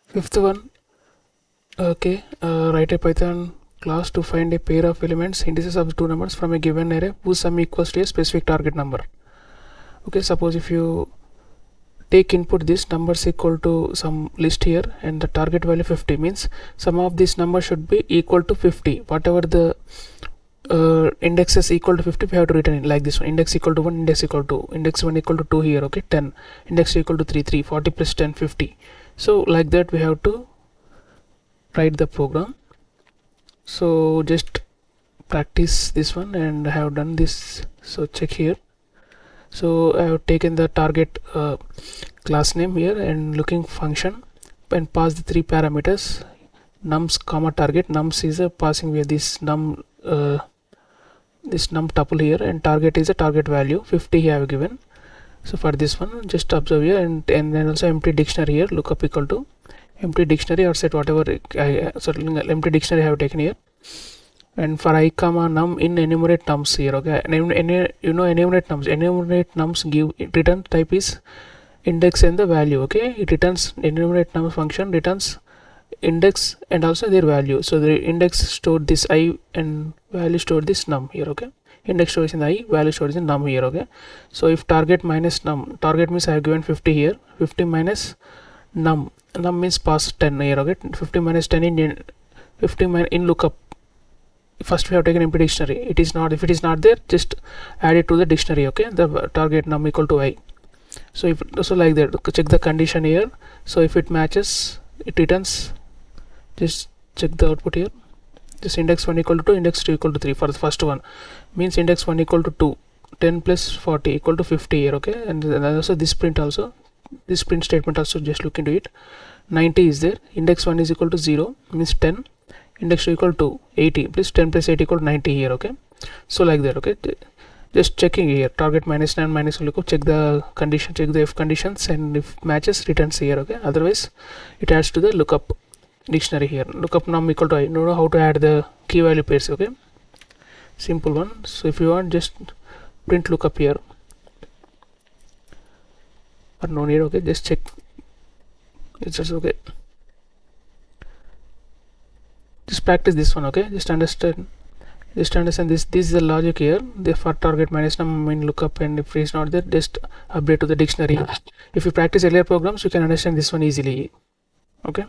Fifth one, okay, write a Python class to find a pair of elements, indices of two numbers from a given array whose sum equals to a specific target number. Okay, suppose if you take input this numbers equal to some list here and the target value 50, means sum of these numbers should be equal to 50. Whatever the indexes equal to 50, we have to return it like this one: index equal to 1, index equal to, index 1 equal to 2 here, okay, 10, index equal to 3, 40 plus 10, 50. So like that we have to write the program. So just practice this one, and I have done this. So check here. So I have taken the target class name here and looking function and pass the three parameters: nums comma target. Nums is a passing where this num tuple here, and target is a target value 50 I have given. So for this one, just observe here, and then also empty dictionary here, lookup equal to empty dictionary or set whatever empty dictionary I have taken here. And for I comma num in enumerate nums here, okay, enumerate nums give return type is index and the value, okay. It returns enumerate num function returns index and also their value. So the index stored this I and value stored this num here, okay. Index stores in the I, value stores in num here, okay. So if target minus num, target means I have given 50 here, 50 minus num means pass 10 here, okay. 50 minus 10 in 50 in lookup. First we have taken empty dictionary. It is not, if it is not there, just add it to the dictionary, okay. The target num equal to I. So if also like that, check the condition here. So if it matches, it returns. Just check the output here. This index 1 equal to 2, index 2 equal to 3 for the first one, means index 1 equal to 2, 10 plus 40 equal to 50 here, okay. And then also this print also, this print statement also, just look into it. 90 is there, index 1 is equal to 0, means 10, index 2 equal to 80, plus 10 plus 8 equal to 90 here, okay. So like that, okay. Just checking here, target minus 9 minus lookup, check the condition, check the if conditions, and if matches, returns here, okay. Otherwise it adds to the lookup dictionary here. Lookup num equal to I. Know how to add the key value pairs, okay. Simple one. So if you want, just print lookup here, or no need, okay. Just check, it's just okay. Just practice this one, okay. Just understand this. This is the logic here. Therefore target minus num in lookup, and if it is not there, just update to the dictionary. If you practice earlier programs, you can understand this one easily, okay.